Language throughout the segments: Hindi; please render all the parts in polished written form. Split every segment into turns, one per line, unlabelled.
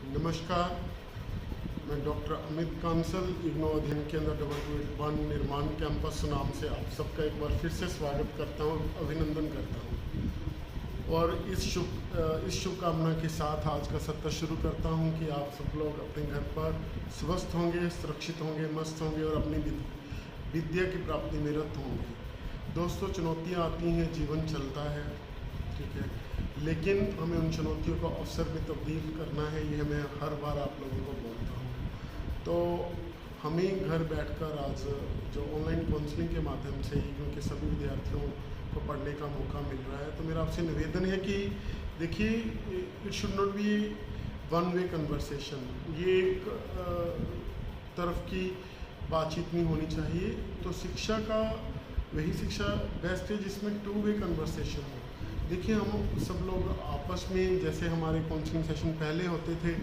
नमस्कार, मैं डॉक्टर अमित कांसल इग्नो अध्ययन केंद्र डबल निर्माण कैंपस नाम से आप सबका एक बार फिर से स्वागत करता हूँ, अभिनंदन करता हूँ। और इस शुभकामना के साथ आज का सत्र शुरू करता हूँ कि आप सब लोग अपने घर पर स्वस्थ होंगे, सुरक्षित होंगे, मस्त होंगे और अपनी विद्या की प्राप्ति में रत होंगे। दोस्तों, चुनौतियाँ आती हैं, जीवन चलता है, ठीक है, लेकिन हमें उन चुनौतियों को अवसर में तब्दील करना है। ये मैं हर बार आप लोगों को बोलता हूँ। तो हमें घर बैठकर आज जो ऑनलाइन काउंसलिंग के माध्यम से, क्योंकि सभी विद्यार्थियों को पढ़ने का मौका मिल रहा है, तो मेरा आपसे निवेदन है कि देखिए, it should not be one way conversation. ये एक तरफ की बातचीत नहीं होनी चाहिए। तो शिक्षा का वही शिक्षा बेस्ट है जिसमें टू वे कन्वर्सेशन हो। देखिए, हम सब लोग आपस में, जैसे हमारे काउंसलिंग सेशन पहले होते थे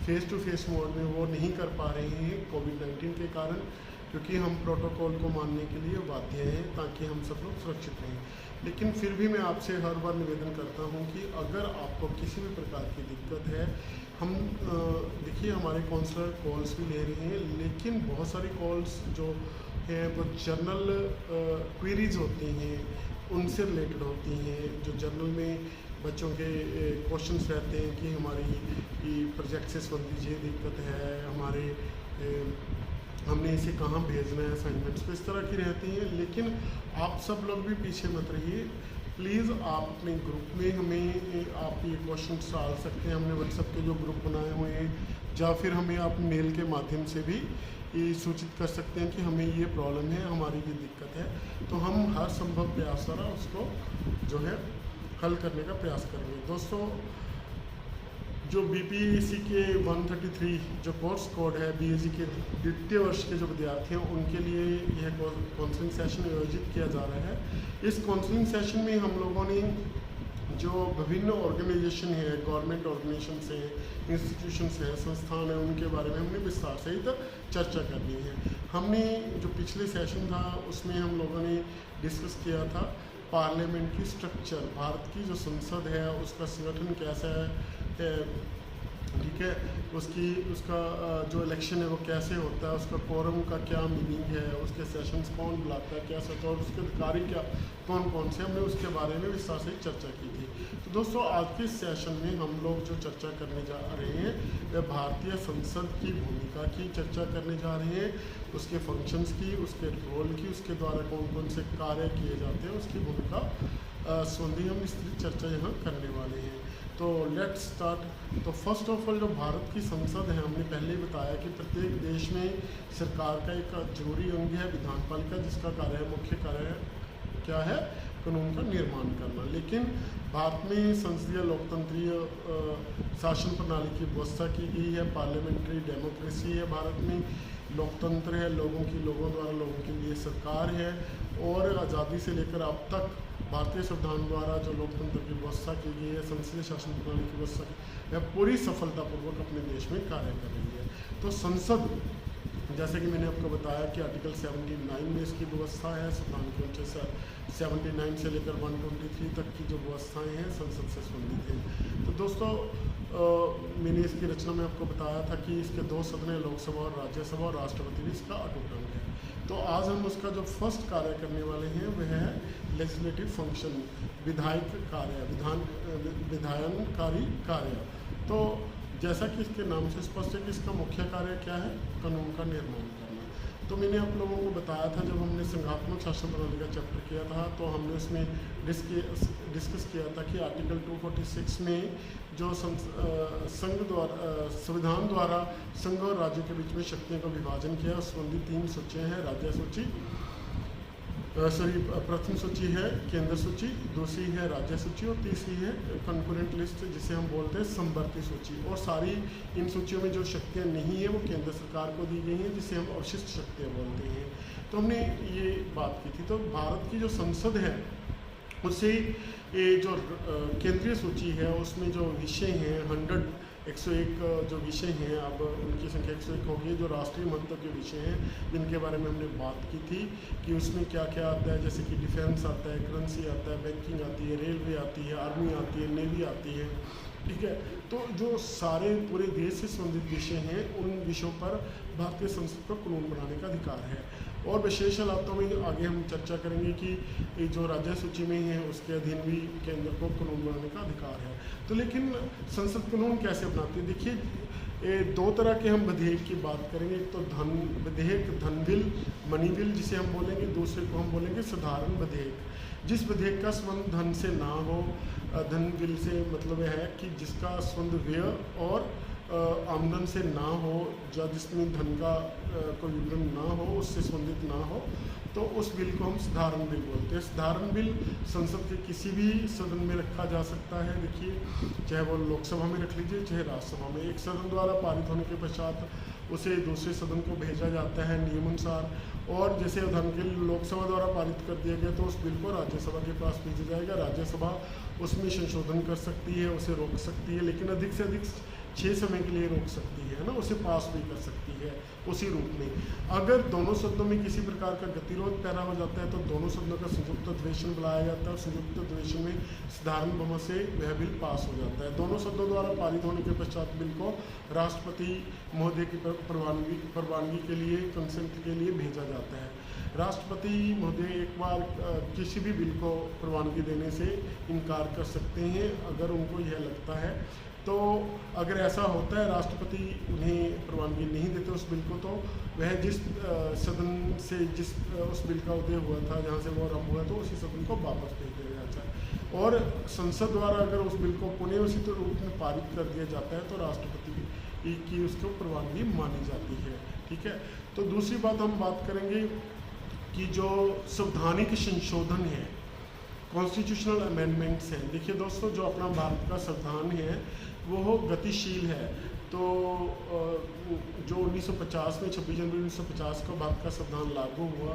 फेस टू फेस मोड में, वो नहीं कर पा रहे हैं कोविड-19 के कारण, क्योंकि हम प्रोटोकॉल को मानने के लिए बाध्य हैं ताकि हम सब लोग सुरक्षित रहें। लेकिन फिर भी मैं आपसे हर बार निवेदन करता हूं कि अगर आपको किसी भी प्रकार की दिक्कत है, हम देखिए, हमारे काउंसलर कॉल्स भी ले रहे हैं, लेकिन बहुत सारी कॉल्स जो है वो जर्नल क्वेरीज होती हैं, उनसे रिलेटेड होती हैं। जो जर्नल में बच्चों के क्वेश्चंस रहते हैं कि हमारी प्रोजेक्ट से संबंधित ये दिक्कत है, हमने इसे कहाँ भेजना है, असाइनमेंट्स पे इस तरह की रहती हैं। लेकिन आप सब लोग भी पीछे मत रहिए प्लीज़। आप अपने ग्रुप में हमें आप ये क्वेश्चन डाल सकते हैं, हमने व्हाट्सएप के जो ग्रुप बनाए हुए हैं, या फिर हमें आप मेल के माध्यम से भी ये सूचित कर सकते हैं कि हमें ये प्रॉब्लम है, हमारी ये दिक्कत है। तो हम हर संभव प्रयास द्वारा उसको जो है हल करने का प्रयास करेंगे। दोस्तों, जो बीपीएससी के 133 जो कोर्स कोड है, बीएससी के द्वितीय वर्ष के जो विद्यार्थी हैं, उनके लिए यह काउंसलिंग सेशन आयोजित किया जा रहा है। इस काउंसलिंग सेशन में हम लोगों ने जो विभिन्न ऑर्गेनाइजेशन है, गवर्नमेंट ऑर्गेनाइजेशन से, इंस्टीट्यूशंस हैं, संस्थान हैं, उनके बारे में हमने विस्तार सहित चर्चा करनी है। हमने जो पिछले सेशन था उसमें हम लोगों ने डिस्कस किया था पार्लियामेंट की स्ट्रक्चर, भारत की जो संसद है उसका संगठन कैसा है, ठीक है, उसका जो इलेक्शन है वो कैसे होता है, उसका कोरम का क्या मीनिंग है, उसके सेशंस कौन बुलाता है, क्या होता है, और उसके अधिकारी क्या कौन कौन से, हमने उसके बारे में विस्तार से चर्चा की थी। तो दोस्तों, आज के सेशन में हम लोग जो चर्चा करने जा रहे हैं वह भारतीय संसद की भूमिका की चर्चा करने जा रहे हैं, उसके फंक्शंस की, उसके रोल की, उसके द्वारा कौन कौन से कार्य किए जाते हैं, उसकी भूमिका संबंधी हम विस्तृत चर्चा यहाँ करने वाले हैं। तो लेट्स स्टार्ट। तो फर्स्ट ऑफ ऑल, जो भारत की संसद है, हमने पहले ही बताया कि प्रत्येक देश में सरकार का एक जरूरी अंग है विधानपालिका, जिसका कार्य है, मुख्य कार्य है क्या है, कानून का निर्माण करना। लेकिन भारत में संसदीय लोकतंत्रीय शासन प्रणाली की व्यवस्था की गई है, पार्लियामेंट्री डेमोक्रेसी है, भारत में लोकतंत्र है, लोगों द्वारा लोगों के लिए सरकार है, और आज़ादी से लेकर अब तक भारतीय संविधान द्वारा जो लोकतंत्र की व्यवस्था की गई है, संसदीय शासन प्रणाली की व्यवस्था की, वह पूरी सफलतापूर्वक अपने देश में कार्य कर रही है। तो संसद, जैसे कि मैंने आपको बताया कि आर्टिकल 79 में इसकी व्यवस्था है, संविधान के अनुच्छेद 79 से लेकर 123 तक की जो व्यवस्थाएं हैं संसद से संबंधित हैं। तो दोस्तों, मैंने इसकी रचना में आपको बताया था कि इसके 2 सदन हैं, लोकसभा और राज्यसभा, और राष्ट्रपति भी इसका अटूट अंग है। तो आज हम उसका जो फर्स्ट कार्य करने वाले हैं वह है लेजिस्लेटिव फंक्शन, विधायक कार्य, विधायनकारी कार्य। तो जैसा कि इसके नाम से स्पष्ट है कि इसका मुख्य कार्य क्या है, कानून का निर्माण करना। तो मैंने आप लोगों को बताया था, जब हमने संघात्मक शासन प्रणाली का चैप्टर किया था, तो हमने उसमें डिस्कस किया था कि आर्टिकल 246 में जो संघ द्वारा, संविधान द्वारा संघ और राज्य के बीच में शक्तियों का विभाजन किया, उस संबंधी 3 सूचियाँ हैं, राज्य सूची, प्रथम सूची है केंद्र सूची, दूसरी है राज्य सूची, और तीसरी है कंकरेंट लिस्ट, जिसे हम बोलते हैं समवर्ती सूची। और सारी इन सूचियों में जो शक्तियाँ नहीं है वो केंद्र सरकार को दी गई हैं, जिसे हम अवशिष्ट शक्तियाँ बोलते हैं। तो हमने ये बात की थी। तो भारत की जो संसद है उससे ये जो केंद्रीय सूची है उसमें जो विषय हैं 101 जो विषय हैं, अब उनकी संख्या 101 होगी, जो राष्ट्रीय महत्व के विषय हैं, जिनके बारे में हमने बात की थी कि उसमें क्या क्या आता है, जैसे कि डिफेंस आता है, करेंसी आता है, बैंकिंग आती है, रेलवे आती है, आर्मी आती है, नेवी आती है, ठीक है। तो जो सारे पूरे देश से संबंधित विषय हैं उन विषयों पर भारतीय संसद को कानून बनाने का अधिकार है। और विशेष हालातों में आगे हम चर्चा करेंगे कि ये जो राज्य सूची में है उसके अधीन भी केंद्र को कानून बनाने का अधिकार है। तो लेकिन संसद कानून कैसे बनाती है? देखिए, ये दो तरह के हम विधेयक की बात करेंगे। एक तो धन विधेयक, धन बिल, मनी बिल जिसे हम बोलेंगे, दूसरे को हम बोलेंगे साधारण विधेयक। जिस विधेयक का संबंध धन से ना हो, धन बिल से मतलब यह है कि जिसका संबंध व्यय और आमदन से ना हो, या जिसमें धन का कोई विवरण ना हो, उससे संबंधित ना हो, तो उस बिल को हम साधारण बिल बोलते हैं। साधारण बिल संसद के किसी भी सदन में रखा जा सकता है। देखिए, चाहे वो लोकसभा में रख लीजिए चाहे राज्यसभा में, एक सदन द्वारा पारित होने के पश्चात उसे दूसरे सदन को भेजा जाता है नियमानुसार। और जैसे उदाहरण के लिए लोकसभा द्वारा पारित कर दिया गया तो उस बिल को राज्यसभा के पास भेजा जाएगा। राज्यसभा उसमें संशोधन कर सकती है, उसे रोक सकती है, लेकिन अधिक से अधिक 6 समय के लिए रोक सकती है ना, उसे पास भी कर सकती है उसी रूप में। अगर दोनों सदनों में किसी प्रकार का गतिरोध पैदा हो जाता है तो दोनों सदनों का संयुक्त अधिवेशन बुलाया जाता है और संयुक्त अधिवेशन में साधारण बहुमत से वह बिल पास हो जाता है। दोनों सदनों द्वारा पारित होने के पश्चात बिल को राष्ट्रपति महोदय की प्रवानगी के लिए, कंसेंट के लिए भेजा जाता है। राष्ट्रपति महोदय एक बार किसी भी बिल को प्रवानगी देने से इनकार कर सकते हैं अगर उनको यह लगता है। तो अगर ऐसा होता है राष्ट्रपति उन्हें प्रवानगी नहीं देते उस बिल को, तो वह जिस सदन से उस बिल का उदय हुआ था, जहाँ से वो आरम्भ हुआ, तो उसी सदन को वापस भेज दिया जाता है। और संसद द्वारा अगर उस बिल को पुनः उसी रूप में पारित कर दिया जाता है तो राष्ट्रपति की उसको प्रवानगी मानी जाती है। ठीक है। तो दूसरी बात हम बात करेंगे कि जो संवैधानिक संशोधन है, कॉन्स्टिट्यूशनल अमेंडमेंट्स हैं। देखिए दोस्तों, जो अपना भारत का संविधान है वो गतिशील है। तो जो 1950 में 26 जनवरी 1950 को भारत का संविधान लागू हुआ,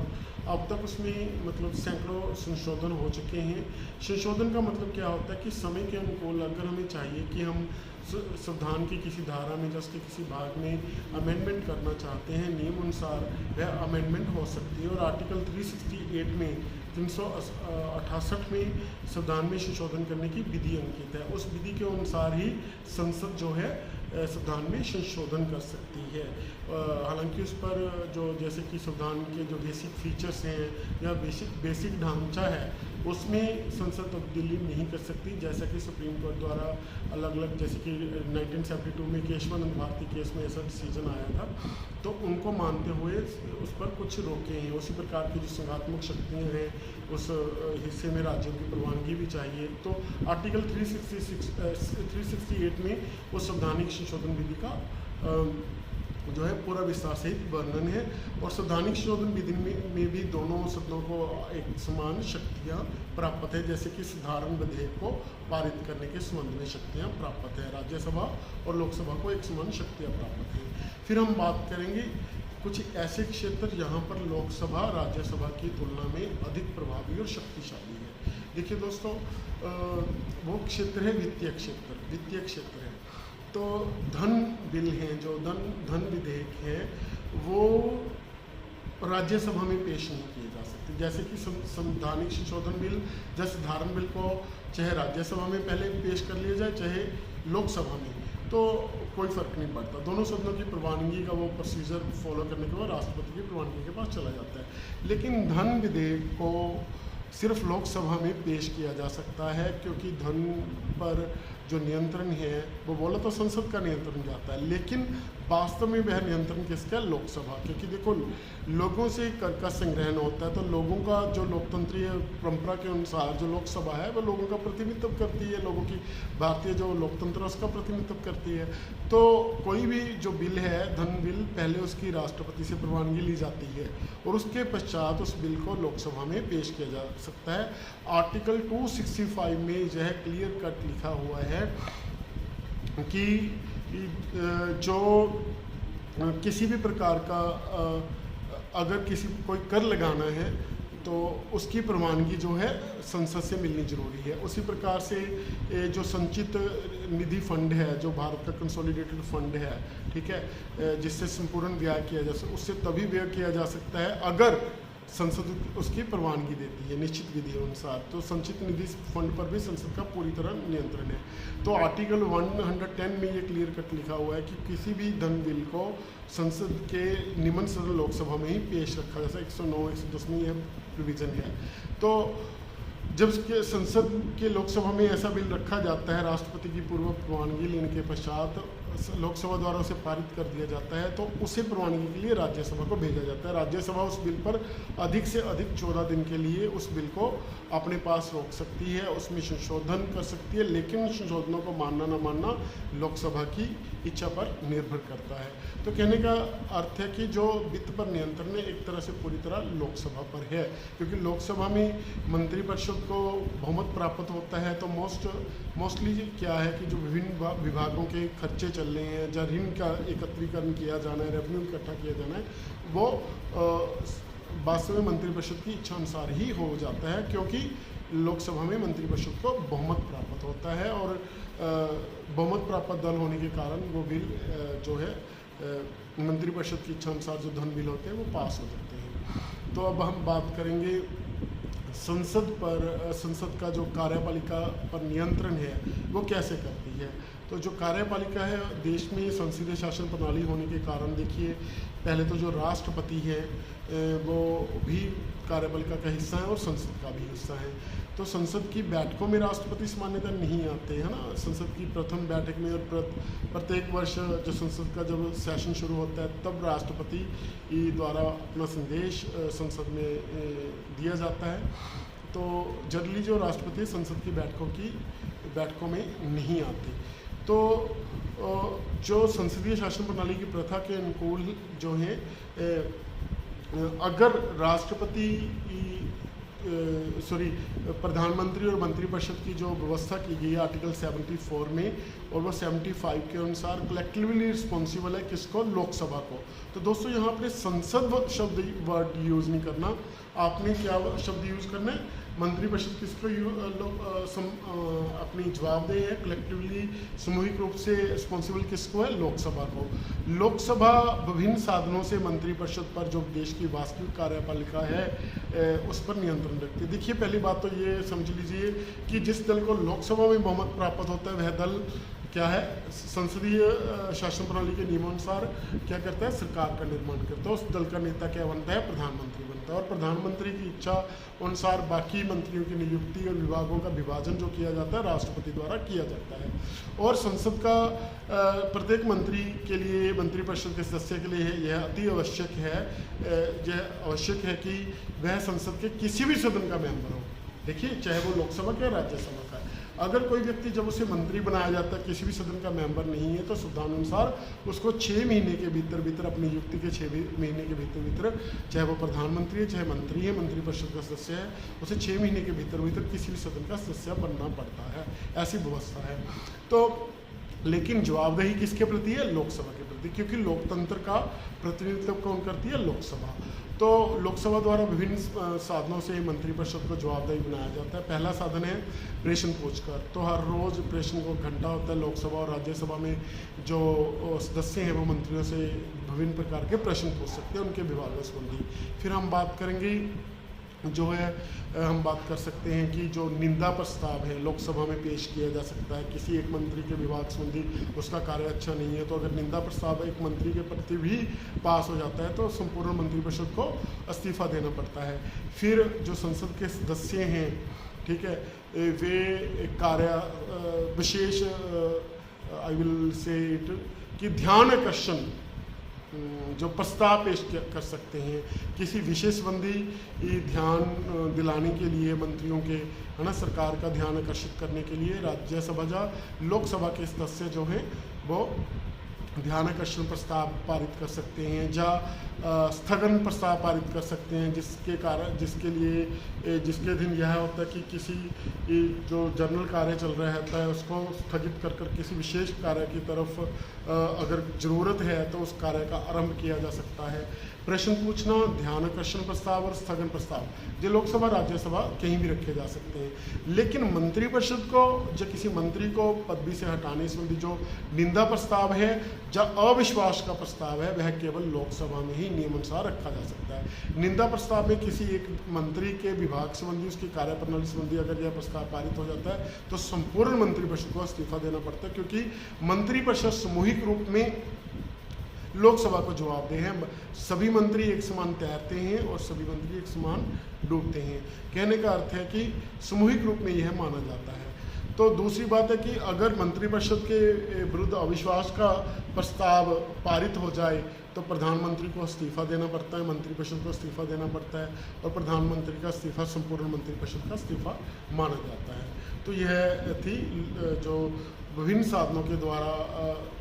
अब तक उसमें मतलब सैकड़ों संशोधन हो चुके हैं। संशोधन का मतलब क्या होता है कि समय के अनुकूल अगर हमें चाहिए कि हम संविधान की किसी धारा में, जैसे कि किसी भाग में अमेंडमेंट करना चाहते हैं, नियम अनुसार वह अमेंडमेंट हो सकती है। और आर्टिकल 368 में 368 में संविधान में संशोधन करने की विधि अंकित है। उस विधि के अनुसार ही संसद जो है संविधान में संशोधन कर सकती है। हालांकि उस पर जो जैसे कि संविधान के जो बेसिक फीचर्स हैं या बेसिक ढांचा है उसमें संसद तब्दीली नहीं कर सकती, जैसा कि सुप्रीम कोर्ट द्वारा अलग अलग, जैसे कि 1972 में केशवानंद भारती केस में ऐसा डिसीजन आया था, तो उनको मानते हुए उस पर कुछ रोके हैं। उसी प्रकार की जो संघात्मक शक्तियाँ हैं उस हिस्से में राज्यों की प्रवानगी भी चाहिए। तो आर्टिकल 368 में उस संवैधानिक संशोधन विधि का जो है पूरा विस्तार सहित वर्णन है। और संवैधानिक संशोधन विधि में भी दोनों सदनों को एक समान शक्तियाँ प्राप्त है, जैसे कि साधारण विधेयक को पारित करने के संबंध में शक्तियाँ प्राप्त है। राज्यसभा और लोकसभा को एक समान शक्तियाँ प्राप्त हैं। फिर हम बात करेंगे कुछ ऐसे क्षेत्र जहाँ पर लोकसभा राज्यसभा की तुलना में अधिक प्रभावी और शक्तिशाली है। देखिए दोस्तों, वो क्षेत्र है वित्तीय क्षेत्र है। तो धन बिल हैं, जो धन विधेयक हैं, वो राज्यसभा में पेश नहीं किए जा सकते। जैसे कि संवैधानिक संशोधन बिल या साधारण बिल को चाहे राज्यसभा में पहले पेश कर लिया जाए चाहे लोकसभा में, तो कोई फ़र्क नहीं पड़ता। दोनों सदनों की प्रवानगी का वो प्रोसीजर फॉलो करने के बाद राष्ट्रपति की प्रवानगी के पास चला जाता है। लेकिन धन विधेयक को सिर्फ लोकसभा में पेश किया जा सकता है, क्योंकि धन पर जो नियंत्रण है वो बोला तो संसद का नियंत्रण जाता है, लेकिन वास्तव में वह नियंत्रण किसका है? लोकसभा। क्योंकि देखो, लोगों से कर का संग्रहण होता है, तो लोगों का जो लोकतंत्रीय परंपरा के अनुसार जो लोकसभा है वो लोगों का प्रतिनिधित्व करती है, लोगों की भारतीय जो लोकतंत्र उसका प्रतिनिधित्व करती है। तो कोई भी जो बिल है, धन बिल, पहले उसकी राष्ट्रपति से प्रवानगी ली जाती है और उसके पश्चात उस बिल को लोकसभा में पेश किया जा सकता है। आर्टिकल 265 में यह क्लियर कट लिखा हुआ है कि जो किसी भी प्रकार का अगर कोई कर लगाना है तो उसकी प्रवानगी जो है संसद से मिलनी जरूरी है। उसी प्रकार से जो संचित निधि फंड है, जो भारत का कंसोलिडेटेड फंड है, ठीक है, जिससे संपूर्ण व्यय किया जा सकता, उससे तभी व्यय किया जा सकता है अगर संसद उसकी प्रवानगी देती है निश्चित विधि अनुसार। तो संचित निधि फंड पर भी संसद का पूरी तरह नियंत्रण है। तो आर्टिकल 110 में ये क्लियर कट लिखा हुआ है कि किसी भी धन बिल को संसद के निम्न सदन लोकसभा में ही पेश रखा, जैसा 109 110 में यह प्रोविजन है। तो जब संसद के लोकसभा में ऐसा बिल रखा जाता है, राष्ट्रपति की पूर्व प्रवानगी लेने के पश्चात लोकसभा द्वारा उसे पारित कर दिया जाता है, तो उसे प्रवानगी के लिए राज्यसभा को भेजा जाता है। राज्यसभा उस बिल पर अधिक से अधिक 14 दिन के लिए उस बिल को अपने पास रोक सकती है, उसमें संशोधन कर सकती है, लेकिन संशोधनों को मानना न मानना लोकसभा की इच्छा पर निर्भर करता है। तो कहने का अर्थ है कि जो वित्त पर नियंत्रण है एक तरह से पूरी तरह लोकसभा पर है, क्योंकि लोकसभा में मंत्रिपरिषद को बहुमत प्राप्त होता है। तो मोस्टली क्या है कि जो विभिन्न विभागों के खर्चे चल रहे हैं, जहाँ ऋण का एकत्रीकरण किया जाना है, रेवेन्यू इकट्ठा किया जाना है, वो वास्तव में मंत्रिपरिषद की इच्छा अनुसार ही हो जाता है, क्योंकि लोकसभा में मंत्रिपरिषद को बहुमत प्राप्त होता है और बहुमत प्राप्त दल होने के कारण वो बिल जो है मंत्रिपरिषद की इच्छा अनुसार जो धन बिल होते हैं वो पास हो जाते हैं। तो अब हम बात करेंगे संसद का जो कार्यपालिका पर नियंत्रण है वो कैसे करती है। तो जो कार्यपालिका है देश में संसदीय शासन प्रणाली होने के कारण, देखिए पहले तो जो राष्ट्रपति है वो भी कार्यपालिका का हिस्सा है और संसद का भी हिस्सा है। तो संसद की बैठकों में राष्ट्रपति सामान्यतः नहीं आते हैं ना। संसद की प्रथम बैठक में और प्रत्येक वर्ष जो संसद का जब सेशन शुरू होता है तब राष्ट्रपति द्वारा अपना संदेश संसद में दिया जाता है। तो जनरली जो राष्ट्रपति संसद की बैठकों में नहीं आते। तो जो संसदीय शासन प्रणाली की प्रथा के अनुकूल जो है, अगर राष्ट्रपति प्रधानमंत्री और मंत्रिपरिषद की जो व्यवस्था की गई है आर्टिकल 74 में, और वो 75 के अनुसार कलेक्टिवली रिस्पॉन्सिबल है किसको, लोकसभा को। तो दोस्तों यहाँ पे संसद शब्द वर्ड यूज़ नहीं करना, आपने क्या शब्द यूज़ करना है, मंत्रिपरिषद किसको अपनी जवाबदेही है, कलेक्टिवली सामूहिक रूप से रिस्पॉन्सिबल किसको है, लोकसभा को। लोकसभा विभिन्न साधनों से मंत्रिपरिषद पर जो देश की वास्तविक कार्यपालिका है उस पर नियंत्रण रखती है। देखिए पहली बात तो ये समझ लीजिए कि जिस दल को लोकसभा में बहुमत प्राप्त होता है वह दल क्या है, संसदीय शासन प्रणाली के नियमानुसार क्या करता है, सरकार का निर्माण करता है। उस दल का नेता क्या बनता है, प्रधानमंत्री बनता है, और प्रधानमंत्री की इच्छा अनुसार बाकी मंत्रियों की नियुक्ति और विभागों का विभाजन जो किया जाता है राष्ट्रपति द्वारा किया जाता है। और संसद का प्रत्येक मंत्री के लिए, मंत्रिपरिषद के सदस्य के लिए यह अति आवश्यक है, यह आवश्यक है कि वह संसद के किसी भी सदन का मेंबर हो। देखिए चाहे वो लोकसभा का या राज्यसभा का। अगर कोई व्यक्ति जब उसे मंत्री बनाया जाता है किसी भी सदन का मेंबर नहीं है, तो संविधानानुसार उसको 6 महीने के भीतर अपनी नियुक्ति के 6 महीने के भीतर चाहे वो प्रधानमंत्री है, चाहे मंत्री है, मंत्रिपरिषद का सदस्य है, उसे 6 महीने के भीतर किसी भी सदन का सदस्य बनना पड़ता है। ऐसी व्यवस्था है। तो लेकिन जवाबदेही किसके प्रति है, लोकसभा के प्रति, क्योंकि लोकतंत्र का प्रतिनिधित्व कौन करती है, लोकसभा। तो लोकसभा द्वारा विभिन्न साधनों से मंत्रिपरिषद को जवाबदेही बनाया जाता है। पहला साधन है प्रश्न पूछकर। तो हर रोज़ प्रश्न को घंटा होता है। लोकसभा और राज्यसभा में जो सदस्य हैं वो मंत्रियों से विभिन्न प्रकार के प्रश्न पूछ सकते हैं उनके विभागों संबंधी। फिर हम बात करेंगे जो है, हम बात कर सकते हैं कि जो निंदा प्रस्ताव है लोकसभा में पेश किया जा सकता है। किसी एक मंत्री के विभाग संबंधी उसका कार्य अच्छा नहीं है, तो अगर निंदा प्रस्ताव एक मंत्री के प्रति भी पास हो जाता है तो संपूर्ण मंत्रिपरिषद को इस्तीफा देना पड़ता है। फिर जो संसद के सदस्य हैं, ठीक है, वे कार्य विशेष आई विल से इट कि ध्यान आकर्षण जो प्रस्ताव पेश कर सकते हैं किसी विषय संबंधी ध्यान दिलाने के लिए मंत्रियों के, है ना, सरकार का ध्यान आकर्षित करने के लिए राज्यसभा या लोकसभा के सदस्य जो हैं वो ध्यान आकर्षण प्रस्ताव पारित कर सकते हैं या स्थगन प्रस्ताव पारित कर सकते हैं, जिसके दिन यह होता है कि किसी जो जनरल कार्य चल रहा होता है उसको स्थगित कर किसी विशेष कार्य की तरफ अगर ज़रूरत है तो उस कार्य का आरंभ किया जा सकता है। प्रश्न पूछना, ध्यान आकर्षण प्रस्ताव और स्थगन प्रस्ताव जो लोकसभा राज्यसभा कहीं भी रखे जा सकते हैं। लेकिन मंत्रिपरिषद को, जो किसी मंत्री को पदवी से हटाने संबंधी जो निंदा प्रस्ताव है जहाँ अविश्वास का प्रस्ताव है वह केवल लोकसभा में ही नियमानुसार रखा जा सकता है। निंदा प्रस्ताव में किसी एक मंत्री के विभाग संबंधी, उसकी कार्यप्रणाली संबंधी अगर यह प्रस्ताव पारित हो जाता है तो संपूर्ण मंत्रिपरिषद को इस्तीफा देना पड़ता है, क्योंकि मंत्रिपरिषद सामूहिक रूप में लोकसभा को जवाबदेह है। सभी मंत्री एक समान तैरते हैं और सभी मंत्री एक समान डूबते हैं। कहने का अर्थ है कि सामूहिक रूप में यह माना जाता है। तो दूसरी बात है कि अगर मंत्रिपरिषद के विरुद्ध अविश्वास का प्रस्ताव पारित हो जाए तो प्रधानमंत्री को इस्तीफा देना पड़ता है, मंत्रिपरिषद को इस्तीफा देना पड़ता है, और प्रधानमंत्री का इस्तीफा संपूर्ण मंत्रिपरिषद का इस्तीफा माना जाता है। तो यह थी जो विभिन्न साधनों के द्वारा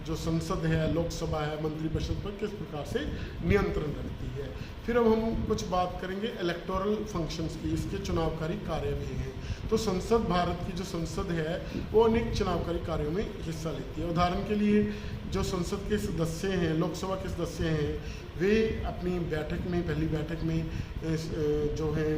जो संसद है, लोकसभा है, मंत्रिपरिषद पर किस प्रकार से नियंत्रण रखती है। फिर अब हम कुछ बात करेंगे इलेक्टोरल फंक्शंस की, इसके चुनावकारी कार्य भी हैं। तो संसद, भारत की जो संसद है वो अनेक चुनावकारी कार्यों में हिस्सा लेती है। उदाहरण के लिए जो संसद के सदस्य हैं, लोकसभा के सदस्य हैं, वे अपनी बैठक में, पहली बैठक में जो है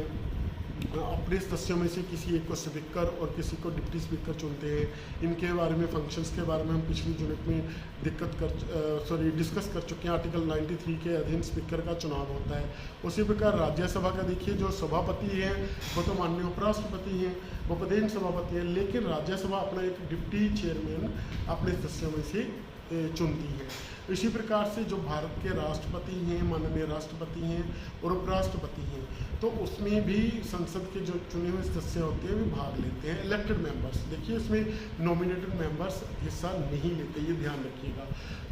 अपने सदस्यों में से किसी एक को स्पीकर और किसी को डिप्टी स्पीकर चुनते हैं। इनके बारे में, फंक्शंस के बारे में हम पिछली यूनिट में डिस्कस कर चुके हैं। आर्टिकल 93 के अधीन स्पीकर का चुनाव होता है। उसी प्रकार राज्यसभा का देखिए, जो सभापति हैं वो तो माननीय उपराष्ट्रपति हैं, वो पदेन सभापति हैं, लेकिन राज्यसभा अपना एक डिप्टी चेयरमैन अपने सदस्यों में से चुनती है। इसी प्रकार से जो भारत के राष्ट्रपति हैं, माननीय राष्ट्रपति हैं और उपराष्ट्रपति हैं, तो उसमें भी संसद के जो चुने हुए सदस्य होते हैं वे भाग लेते हैं। इलेक्टेड मेंबर्स, देखिए इसमें नॉमिनेटेड मेंबर्स हिस्सा नहीं लेते, ये ध्यान रखिएगा।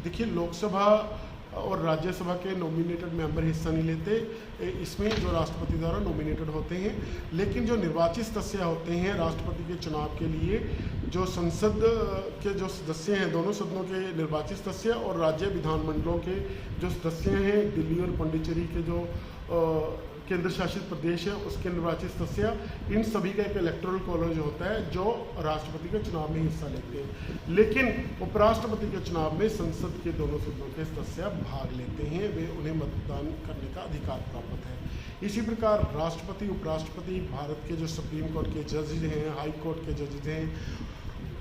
देखिए लोकसभा और राज्यसभा के नॉमिनेटेड मेंबर हिस्सा नहीं लेते, इसमें जो राष्ट्रपति द्वारा नॉमिनेटेड होते हैं। लेकिन जो निर्वाचित सदस्य होते हैं राष्ट्रपति के चुनाव के लिए, जो संसद के जो सदस्य हैं, दोनों सदनों के निर्वाचित सदस्य और राज्य विधानमंडलों के जो सदस्य हैं, दिल्ली और पुडुचेरी के जो केंद्र शासित प्रदेश है उसके निर्वाचित सदस्य, इन सभी का एक इलेक्टोरल कॉलेज होता है जो राष्ट्रपति के चुनाव में हिस्सा लेते हैं। लेकिन उपराष्ट्रपति के चुनाव में संसद के दोनों सदनों के सदस्य भाग लेते हैं, वे उन्हें मतदान करने का अधिकार प्राप्त है। इसी प्रकार राष्ट्रपति, उपराष्ट्रपति, भारत के जो सुप्रीम कोर्ट के जजेज हैं, हाई कोर्ट के जजेज हैं,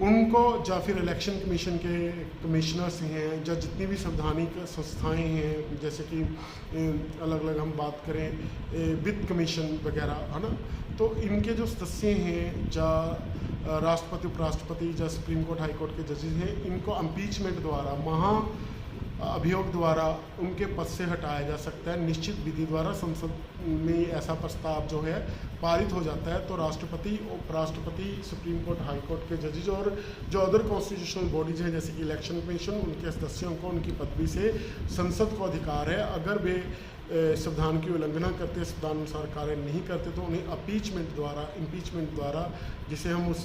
उनको, या फिर इलेक्शन कमीशन के कमिश्नर्स हैं, या जितनी भी संवैधानिक संस्थाएं हैं, जैसे कि अलग अलग हम बात करें वित्त कमीशन वगैरह, है ना, तो इनके जो सदस्य हैं, या राष्ट्रपति, उपराष्ट्रपति, या सुप्रीम कोर्ट, हाई कोर्ट के जजेज हैं, इनको इम्पीचमेंट द्वारा, महा अभियोग द्वारा उनके पद से हटाया जा सकता है। निश्चित विधि द्वारा संसद में ऐसा प्रस्ताव जो है पारित हो जाता है तो राष्ट्रपति, उपराष्ट्रपति, सुप्रीम कोर्ट, हाई कोर्ट के जजेज और जो अदर कॉन्स्टिट्यूशनल बॉडीज हैं जैसे कि इलेक्शन कमीशन, उनके सदस्यों को उनकी पदवी से संसद को अधिकार है, अगर वे संविधान की उल्लंघना करते, संविधानानुसार कार्य नहीं करते, तो उन्हें इम्पीचमेंट द्वारा, जिसे हम उस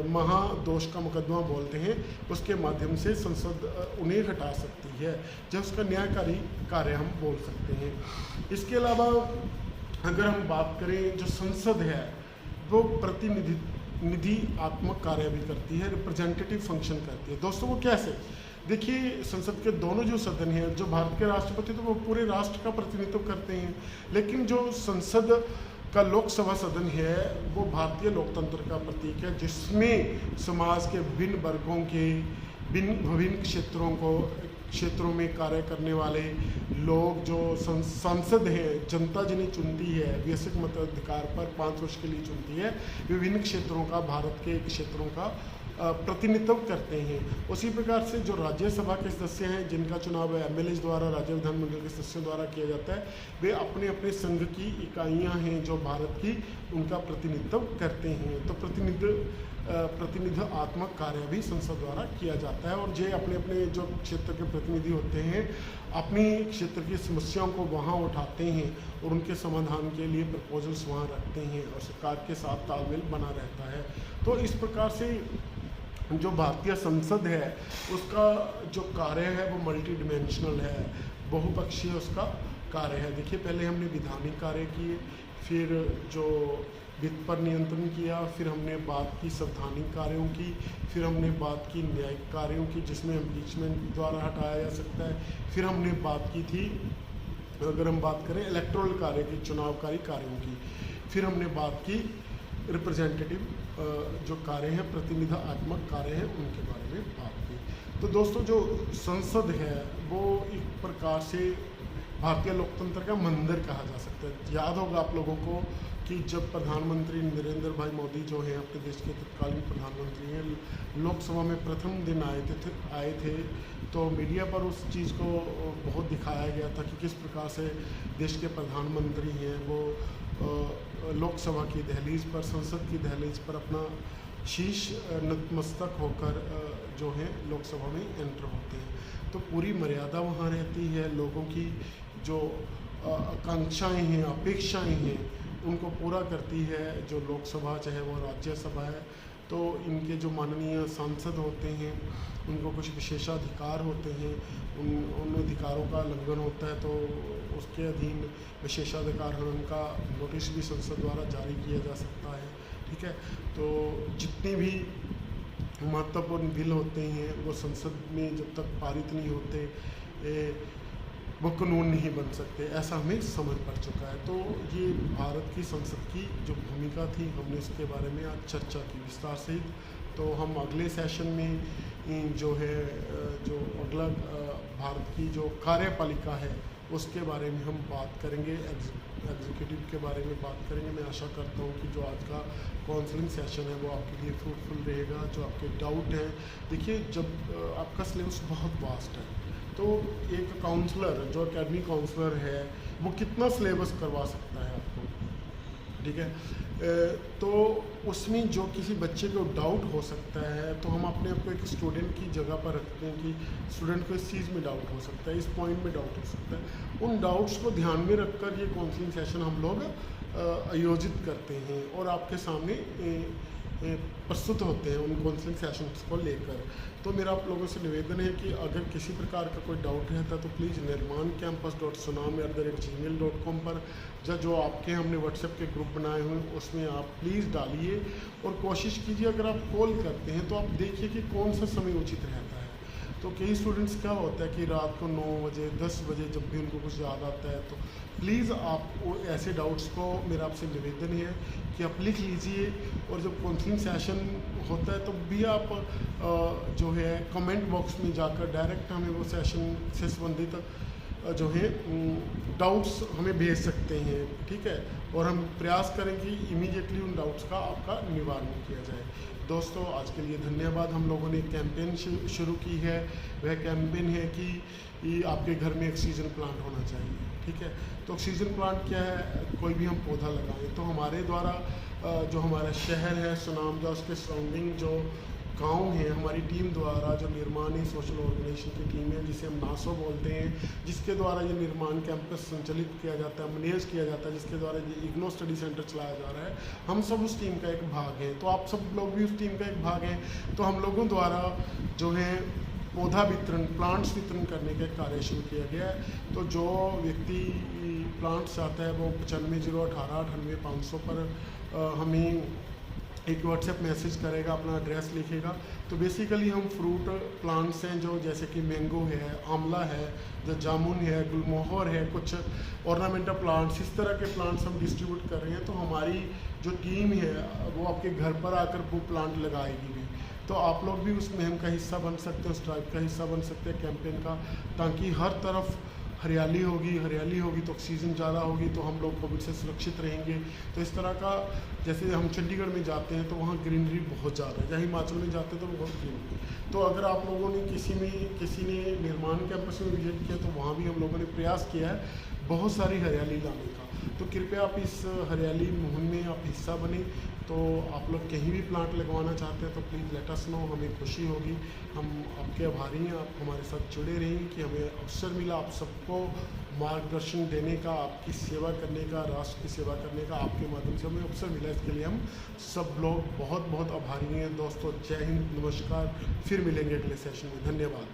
महादोष का मुकदमा बोलते हैं, उसके माध्यम से संसद उन्हें हटा सकती है, जब उसका न्यायकारी कार्य हम बोल सकते हैं। इसके अलावा अगर हम बात करें, जो संसद है वो प्रतिनिधित्वात्मक कार्य भी करती है, रिप्रेजेंटेटिव फंक्शन करती है। दोस्तों वो कैसे? देखिए संसद के दोनों जो सदन हैं, जो भारत के राष्ट्रपति तो वो पूरे राष्ट्र का प्रतिनिधित्व करते हैं, लेकिन जो संसद का लोकसभा सदन है वो भारतीय लोकतंत्र का प्रतीक है, जिसमें समाज के विभिन्न वर्गों के विभिन्न क्षेत्रों में कार्य करने वाले लोग, जो संसद है, जनता जिन्हें चुनती है वैश्विक मताधिकार पर 5 वर्ष के लिए चुनती है, विभिन्न क्षेत्रों का, भारत के क्षेत्रों का प्रतिनिधित्व करते हैं। उसी प्रकार से जो राज्यसभा के सदस्य हैं, जिनका चुनाव एमएलए द्वारा, राज्य विधानमंडल के सदस्यों द्वारा किया जाता है, वे अपने अपने संघ की इकाइयां हैं जो भारत की, उनका प्रतिनिधित्व करते हैं। तो प्रतिनिधित्वात्मक कार्य भी संसद द्वारा किया जाता है, और ये अपने अपने जो क्षेत्र के प्रतिनिधि होते हैं अपनी क्षेत्र की समस्याओं को वहाँ उठाते हैं और उनके समाधान के लिए प्रपोजल्स वहाँ रखते हैं और सरकार के साथ तालमेल बना रहता है। तो इस प्रकार से जो भारतीय संसद है उसका जो कार्य है वो मल्टी डिमेंशनल है, बहुपक्षीय उसका कार्य है। देखिए पहले हमने विधानिक कार्य किए, फिर जो वित्त पर नियंत्रण किया, फिर हमने बात की संवैधानिक कार्यों की, फिर हमने बात की न्यायिक कार्यों की जिसमें इम्पीचमेंट द्वारा हटाया जा सकता है, फिर हमने बात की थी, अगर हम बात करें इलेक्टोरल कार्य की, चुनावकारी कार्यों की, फिर हमने बात की रिप्रेजेंटेटिव जो कार्य हैं, प्रतिनिधित्वात्मक कार्य हैं, उनके बारे में बात की। तो दोस्तों जो संसद है वो एक प्रकार से भारतीय लोकतंत्र का मंदिर कहा जा सकता है। याद होगा आप लोगों को कि जब प्रधानमंत्री नरेंद्र भाई मोदी जो हैं अपने देश के तत्कालीन प्रधानमंत्री हैं, लोकसभा में प्रथम दिन आए थे तो मीडिया पर उस चीज़ को बहुत दिखाया गया था कि किस प्रकार से देश के प्रधानमंत्री हैं वो लोकसभा की दहलीज पर, संसद की दहलीज पर अपना शीश नतमस्तक होकर जो है लोकसभा में एंटर होते हैं। तो पूरी मर्यादा वहाँ रहती है, लोगों की जो आकांक्षाएं हैं, अपेक्षाएं हैं, उनको पूरा करती है जो लोकसभा, चाहे वो राज्यसभा है। तो इनके जो माननीय सांसद होते हैं उनको कुछ विशेषाधिकार होते हैं, उन अधिकारों का उल्लंघन होता है तो उसके अधीन विशेषाधिकार हनन का नोटिस भी संसद द्वारा जारी किया जा सकता है। ठीक है, तो जितने भी महत्वपूर्ण बिल होते हैं वो संसद में जब तक पारित नहीं होते वो कानून नहीं बन सकते, ऐसा हमें समझ पड़ चुका है। तो ये भारत की संसद की जो भूमिका थी, हमने इसके बारे में आज चर्चा की विस्तार सहित। तो हम अगले सेशन में जो है जो अगला भारत की जो कार्यपालिका है उसके बारे में हम बात करेंगे, एग्जीक्यूटिव के बारे में बात करेंगे। मैं आशा करता हूँ कि जो आज का काउंसलिंग सेशन है वो आपके लिए फ्रूटफुल रहेगा। जो आपके डाउट हैं, देखिए जब आपका सिलेबस बहुत वास्ट है तो एक काउंसलर जो एकेडमिक काउंसलर है वो कितना सिलेबस करवा सकता है आपको, ठीक है। तो उसमें जो किसी बच्चे को डाउट हो सकता है तो हम अपने आप को एक स्टूडेंट की जगह पर रखते हैं कि स्टूडेंट को इस चीज़ में डाउट हो सकता है, इस पॉइंट में डाउट हो सकता है। उन डाउट्स को ध्यान में रखकर ये काउंसलिंग सेशन हम लोग आयोजित करते हैं और आपके सामने प्रस्तुत होते हैं उन काउंसलिंग सेशंस को लेकर। तो मेरा आप लोगों से निवेदन है कि अगर किसी प्रकार का कोई डाउट रहता तो प्लीज़ nirmancampus.sunam@gmail.com पर जो आपके हमने व्हाट्सएप के ग्रुप बनाए हुए हैं उसमें आप प्लीज़ डालिए और कोशिश कीजिए अगर आप कॉल करते हैं तो आप देखिए कि कौन सा समय उचित रहता है। तो कई स्टूडेंट्स क्या होता है कि रात को 9 बजे 10 बजे जब भी उनको कुछ याद आता है तो प्लीज़ आप ऐसे डाउट्स को, मेरा आपसे निवेदन है कि आप लिख लीजिए और जब काउंसलिंग सेशन होता है तो भी आप जो है कमेंट बॉक्स में जाकर डायरेक्ट हमें वो सेशन से संबंधित जो है डाउट्स हमें भेज सकते हैं, ठीक है। और हम प्रयास करें कि इमीडिएटली उन डाउट्स का आपका निवारण किया जाए। दोस्तों आज के लिए धन्यवाद। हम लोगों ने कैंपेन शुरू की है, वह कैंपेन है कि आपके घर में ऑक्सीजन प्लांट होना चाहिए, ठीक है। तो ऑक्सीजन प्लांट क्या है, कोई भी हम पौधा लगाएं तो हमारे द्वारा जो हमारा शहर है सुनाम या उसके सराउंडिंग जो गांव है, हमारी टीम द्वारा जो निर्माणी सोशल ऑर्गेनाइजेशन की टीम है जिसे हम नासो बोलते हैं, जिसके द्वारा ये निर्माण कैंपस संचालित किया जाता है, मैनेज किया जाता है, जिसके द्वारा ये इग्नो स्टडी सेंटर चलाया जा रहा है, हम सब उस टीम का एक भाग हैं। तो आप सब लोग भी उस टीम का एक भाग हैं। तो हम लोगों द्वारा जो है पौधा वितरण, प्लांट्स वितरण करने का कार्य शुरू किया गया है। तो जो व्यक्ति प्लांट्स चाहता है वो 9501898500 पर हमें एक व्हाट्सएप मैसेज करेगा, अपना एड्रेस लिखेगा। तो बेसिकली हम फ्रूट प्लांट्स हैं जो जैसे कि मैंगो है, आंवला है, जो जामुन है, गुलमोहर है, कुछ ऑर्नामेंटल प्लांट्स, इस तरह के प्लांट्स हम डिस्ट्रीब्यूट कर रहे हैं। तो हमारी जो टीम है वो आपके घर पर आकर वो प्लांट लगाएगी भी। तो आप लोग भी उस मुहिम का हिस्सा बन सकते हैं, उस ड्राइव का हिस्सा बन सकते हैं कैंपेन का, ताकि हर तरफ हरियाली होगी तो ऑक्सीजन ज़्यादा होगी तो हम लोग कोविड से सुरक्षित रहेंगे। तो इस तरह का, जैसे हम चंडीगढ़ में जाते हैं तो वहाँ ग्रीनरी बहुत ज़्यादा है, जहाँ हिमाचल में जाते हैं तो बहुत ग्रीनरी। तो अगर आप लोगों ने किसी ने निर्माण कैंपस में विजिट किया तो वहाँ भी हम लोगों ने प्रयास किया है बहुत सारी हरियाली लाने का। तो कृपया आप इस हरियाली मुहिम में आप हिस्सा बने। तो आप लोग कहीं भी प्लांट लगवाना चाहते हैं तो प्लीज़ लेट अस नो, हमें खुशी होगी। हम आपके आभारी हैं, आप हमारे साथ जुड़े रहेंगे कि हमें अवसर मिला आप सबको मार्गदर्शन देने का, आपकी सेवा करने का, राष्ट्र की सेवा करने का आपके माध्यम से हमें अवसर मिला। इसके लिए हम सब लोग बहुत बहुत आभारी हैं। दोस्तों जय हिंद, नमस्कार, फिर मिलेंगे अगले सेशन में। धन्यवाद।